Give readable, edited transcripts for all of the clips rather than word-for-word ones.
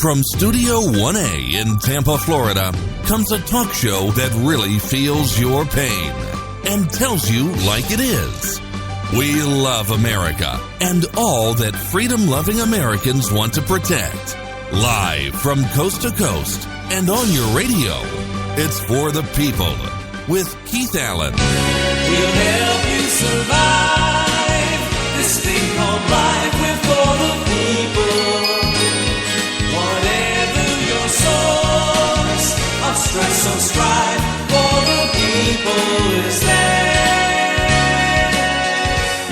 From Studio 1A in Tampa, Florida, comes a talk show that really feels your pain and tells you like it is. We love America and all that freedom-loving Americans want to protect. Live from coast to coast and on your radio, it's For the People with Keith Allen. We'll help you survive this thing called life. We're for the people. Whatever your source of stress or strife, for the people is there.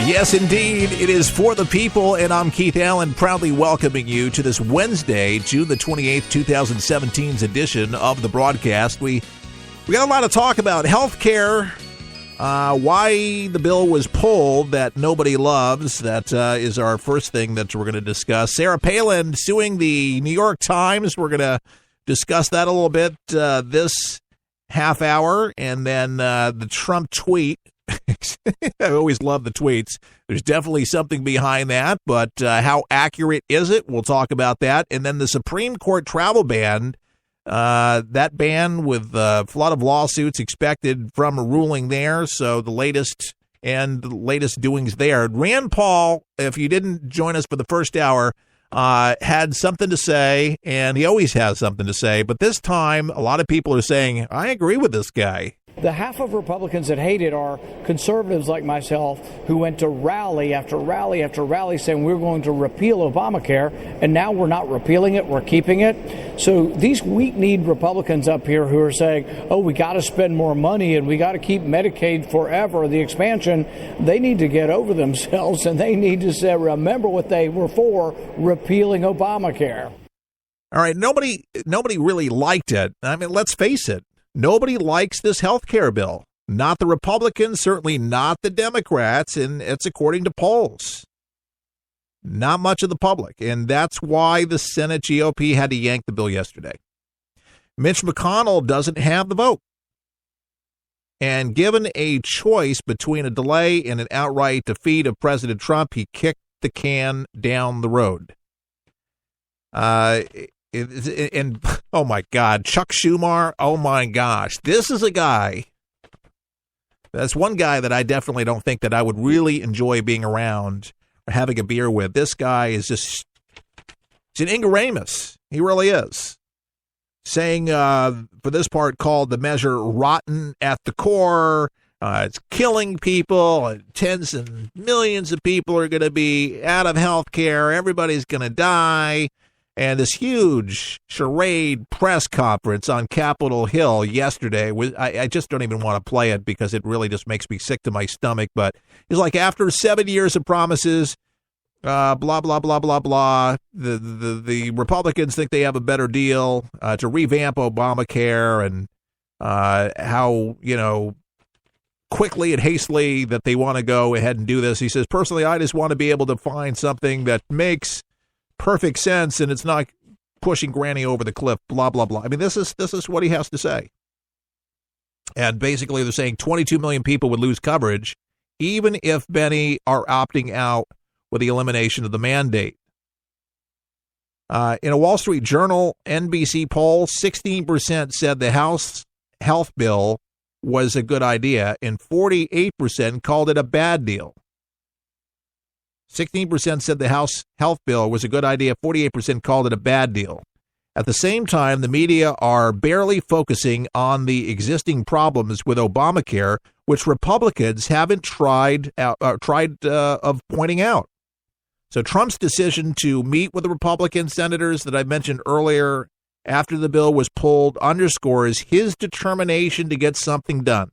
Yes, indeed, it is For the People, and I'm Keith Allen, proudly welcoming you to this Wednesday, June the 28th, 2017's edition of the broadcast. We got a lot to talk about. Healthcare, why the bill was pulled that nobody loves. That is our first thing that we're going to discuss. Sarah Palin suing the New York Times. We're going to discuss that a little bit this half hour. And then the Trump tweet. I always love the tweets. There's definitely something behind that, but how accurate is it? We'll talk about that. And then the Supreme Court travel ban. That ban with a lot of lawsuits expected from a ruling there. So the latest doings there. Rand Paul, if you didn't join us for the first hour, had something to say, and he always has something to say. But this time, a lot of people are saying, I agree with this guy. The half of Republicans that hate it are conservatives like myself who went to rally after rally after rally saying we're going to repeal Obamacare, and now we're not repealing it, we're keeping it. So these weak-kneed Republicans up here who are saying, oh, we got to spend more money and we got to keep Medicaid forever, the expansion, they need to get over themselves and they need to say, remember what they were for, repealing Obamacare. All right, nobody really liked it. I mean, let's face it. Nobody likes this health care bill. Not the Republicans, certainly not the Democrats, and it's according to polls. Not much of the public, and that's why the Senate GOP had to yank the bill yesterday. Mitch McConnell doesn't have the vote. And given a choice between a delay and an outright defeat of President Trump, he kicked the can down the road. And oh my God, Chuck Schumer, oh my gosh, this is a guy, that's one guy that I definitely don't think that I would really enjoy being around or having a beer with. This guy is just, he's an ignoramus. He really is. Saying, for this part, called the measure rotten at the core. It's killing people. Tens and millions of people are going to be out of health care. Everybody's going to die. And this huge charade press conference on Capitol Hill yesterday, I just don't even want to play it because it really just makes me sick to my stomach. But it's like after 7 years of promises, blah, blah, blah, blah, blah. The Republicans think they have a better deal to revamp Obamacare and how, quickly and hastily that they want to go ahead and do this. He says, personally, I just want to be able to find something that makes perfect sense, and it's not pushing Granny over the cliff, blah, blah, blah. I mean, this is what he has to say. And basically, they're saying 22 million people would lose coverage, even if many are opting out with the elimination of the mandate. In a Wall Street Journal NBC poll, 16% said the House health bill was a good idea, and 48% called it a bad deal. 16% said the House health bill was a good idea. 48% called it a bad deal. At the same time, the media are barely focusing on the existing problems with Obamacare, which Republicans haven't tried of pointing out. So Trump's decision to meet with the Republican senators that I mentioned earlier after the bill was pulled underscores his determination to get something done.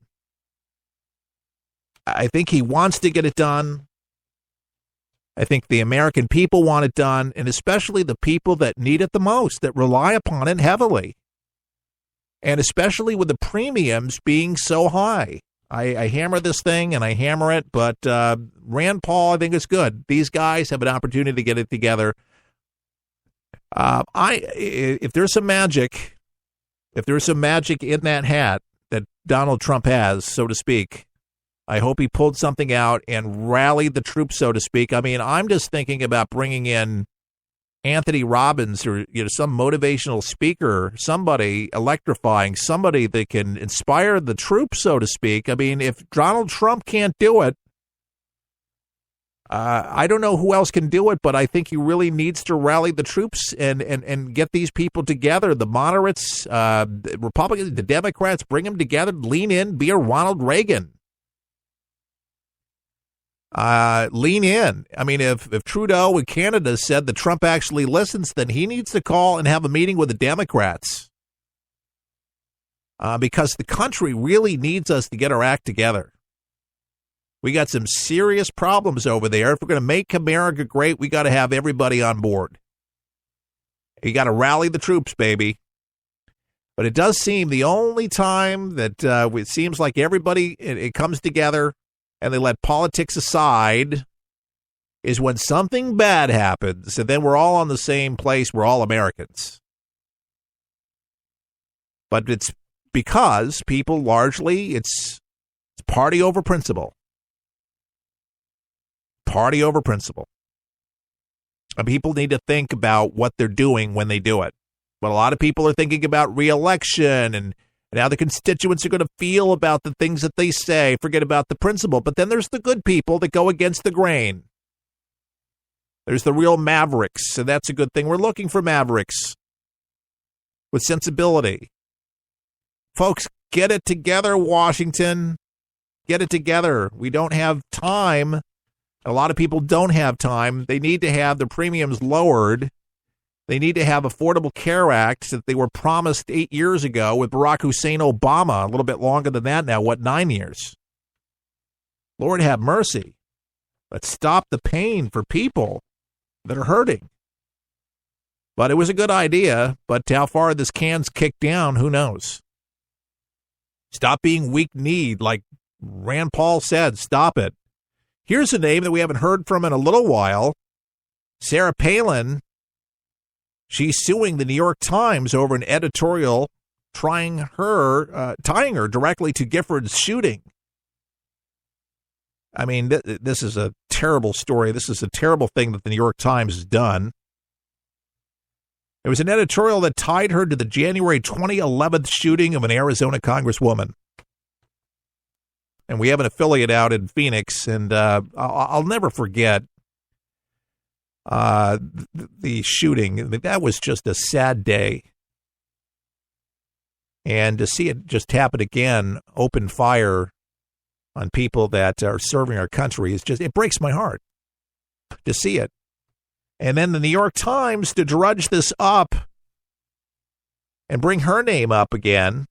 I think he wants to get it done. I think the American people want it done, and especially the people that need it the most, that rely upon it heavily. And especially with the premiums being so high. I hammer this thing and I hammer it, but Rand Paul, I think is good. These guys have an opportunity to get it together. If there's some magic in that hat that Donald Trump has, so to speak, I hope he pulled something out and rallied the troops, so to speak. I mean, I'm just thinking about bringing in Anthony Robbins or some motivational speaker, somebody electrifying, somebody that can inspire the troops, so to speak. I mean, if Donald Trump can't do it, I don't know who else can do it, but I think he really needs to rally the troops and get these people together. The moderates, the Republicans, the Democrats, bring them together, lean in, be a Ronald Reagan. Lean in. I mean, if Trudeau in Canada said that Trump actually listens, then he needs to call and have a meeting with the Democrats. Because the country really needs us to get our act together. We got some serious problems over there. If we're going to make America great, we got to have everybody on board. You got to rally the troops, baby. But it does seem the only time that it seems like everybody, it comes together and they let politics aside is when something bad happens, and then we're all on the same place. We're all Americans. But it's because people largely, it's party over principle. Party over principle. And people need to think about what they're doing when they do it. But a lot of people are thinking about re-election and how the constituents are going to feel about the things that they say. Forget about the principle. But then there's the good people that go against the grain. There's the real mavericks, and that's a good thing. We're looking for mavericks with sensibility. Folks, get it together, Washington. Get it together. We don't have time. A lot of people don't have time. They need to have the premiums lowered. They need to have Affordable Care Acts that they were promised 8 years ago with Barack Hussein Obama, a little bit longer than that now, 9 years? Lord have mercy. Let's stop the pain for people that are hurting. But it was a good idea, but how far this can's kicked down, who knows? Stop being weak-kneed, like Rand Paul said. Stop it. Here's a name that we haven't heard from in a little while. Sarah Palin. She's suing the New York Times over an editorial tying her directly to Giffords' shooting. I mean, this is a terrible story. This is a terrible thing that the New York Times has done. It was an editorial that tied her to the January 2011 shooting of an Arizona congresswoman. And we have an affiliate out in Phoenix, and I'll never forget the shooting. I mean, that was just a sad day. And to see it just happen again, open fire on people that are serving our country, it breaks my heart to see it. And then the New York Times to drudge this up and bring her name up again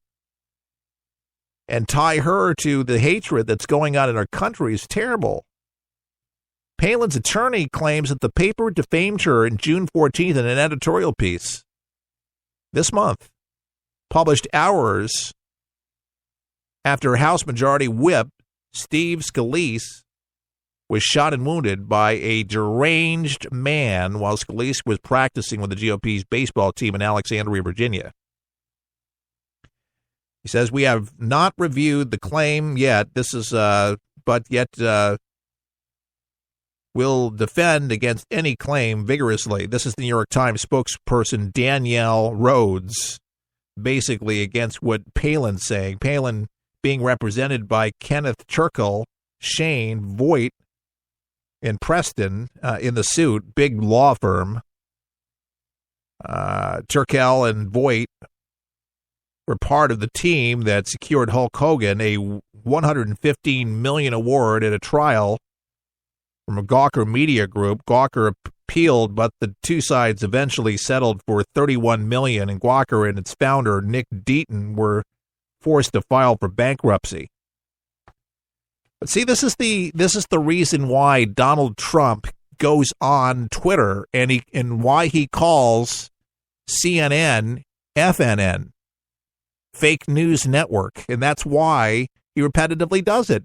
and tie her to the hatred that's going on in our country is terrible. Palin's attorney claims that the paper defamed her in June 14th in an editorial piece this month, published hours after House Majority Whip Steve Scalise was shot and wounded by a deranged man while Scalise was practicing with the GOP's baseball team in Alexandria, Virginia. He says, we have not reviewed the claim yet. We'll defend against any claim vigorously. This is the New York Times spokesperson Danielle Rhodes, basically against what Palin's saying. Palin being represented by Kenneth Turkle, Shane Voight in Preston in the suit, big law firm. Turkle and Voight were part of the team that secured Hulk Hogan a $115 million award at a trial from a Gawker Media Group. Gawker appealed, but the two sides eventually settled for $31 million, and Gawker and its founder, Nick Deaton, were forced to file for bankruptcy. But see, this is the reason why Donald Trump goes on Twitter and why he calls CNN FNN, fake news network, and that's why he repetitively does it.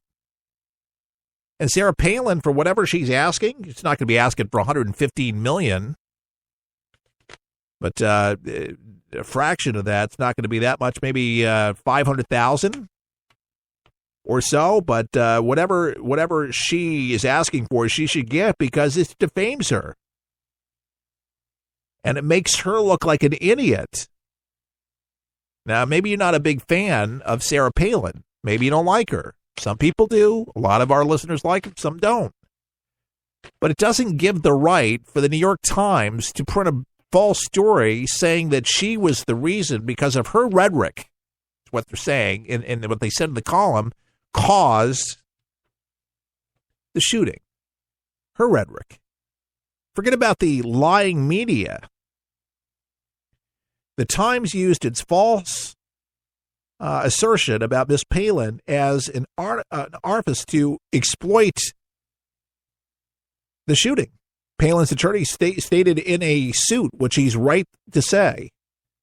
And Sarah Palin, for whatever she's asking, it's not going to be asking for $115 million, but a fraction of that's not going to be that much, maybe $500,000 or so. But whatever she is asking for, she should get because it defames her. and it makes her look like an idiot. Now, maybe you're not a big fan of Sarah Palin. Maybe you don't like her. Some people do. A lot of our listeners like her. Some don't. But it doesn't give the right for the New York Times to print a false story saying that she was the reason because of her rhetoric, what they're saying, and what they said in the column, caused the shooting. Her rhetoric. Forget about the lying media. The Times used its false assertion about Miss Palin as an artifice to exploit the shooting. Palin's attorney stated in a suit, which he's right to say,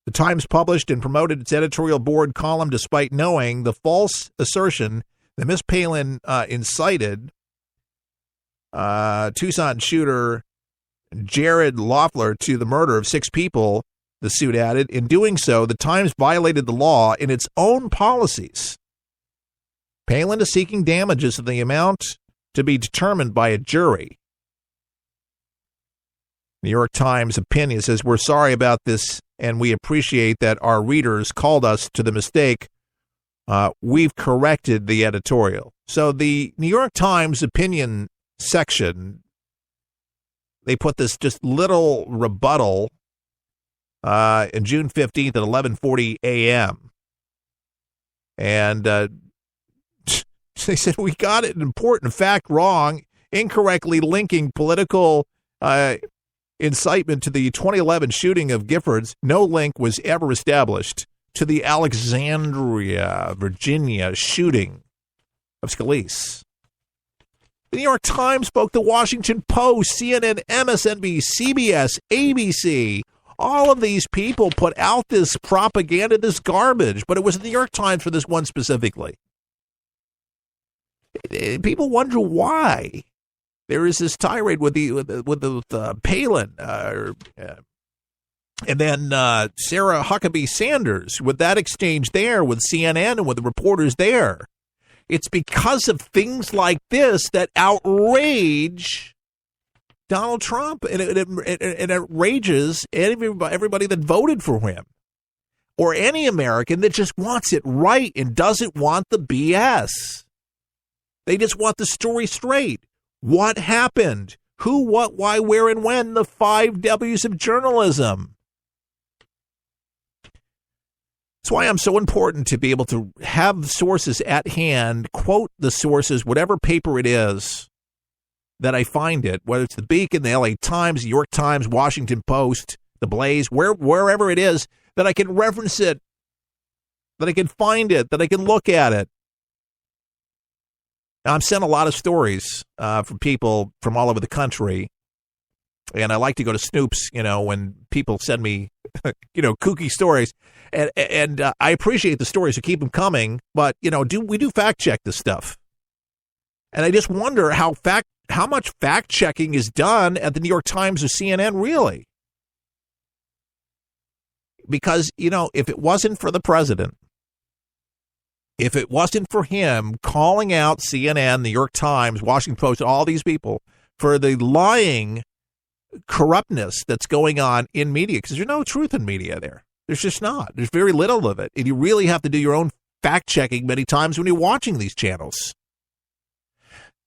the Times published and promoted its editorial board column despite knowing the false assertion that Miss Palin incited Tucson shooter Jared Loeffler to the murder of 6 people, the suit added. In doing so, the Times violated the law in its own policies. Palin is seeking damages of the amount to be determined by a jury. New York Times opinion says, we're sorry about this, and we appreciate that our readers called us to the mistake. We've corrected the editorial. So the New York Times opinion section, they put this just little rebuttal on June 15th at 11:40 a.m. And they said, we got an important fact wrong, incorrectly linking political incitement to the 2011 shooting of Giffords. No link was ever established to the Alexandria, Virginia shooting of Scalise. The New York Times spoke to Washington Post, CNN, MSNBC, CBS, ABC. All of these people put out this propaganda, this garbage, but it was the New York Times for this one specifically. People wonder why there is this tirade with the Palin, and then Sarah Huckabee Sanders with that exchange there with CNN and with the reporters there. It's because of things like this that outrage Donald Trump, and it outrages everybody that voted for him, or any American that just wants it right and doesn't want the BS. They just want the story straight. What happened? Who, what, why, where, and when? The 5 W's of journalism. That's why I'm so important to be able to have sources at hand, quote the sources, whatever paper it is that I find it, whether it's the Beacon, the LA Times, the York Times, Washington Post, the Blaze, wherever it is, that I can reference it, that I can find it, that I can look at it. Now, I'm sent a lot of stories from people from all over the country, and I like to go to Snoops, when people send me, kooky stories, and I appreciate the stories, so keep them coming, but, we do fact check this stuff. And I just wonder how much fact checking is done at the New York Times or CNN, really. Because, if it wasn't for the president, if it wasn't for him calling out CNN, the New York Times, Washington Post, all these people for the lying corruptness that's going on in media, because there's no truth in media there. There's just not. There's very little of it. And you really have to do your own fact checking many times when you're watching these channels.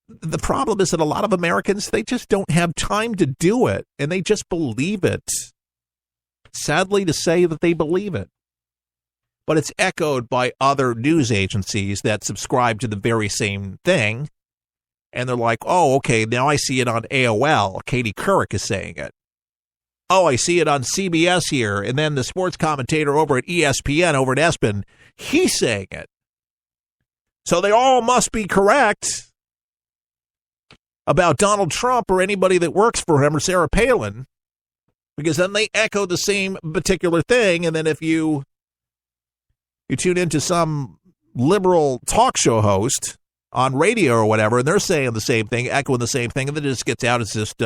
The problem is that a lot of Americans, they just don't have time to do it, and they just believe it. Sadly to say that they believe it. But it's echoed by other news agencies that subscribe to the very same thing. And they're like, oh, okay, now I see it on AOL. Katie Couric is saying it. Oh, I see it on CBS here. And then the sports commentator over at ESPN, over at ESPN, he's saying it. So they all must be correct about Donald Trump or anybody that works for him or Sarah Palin, because then they echo the same particular thing. And then if you tune into some liberal talk show host on radio or whatever, and they're saying the same thing, echoing the same thing, and then it just gets out as just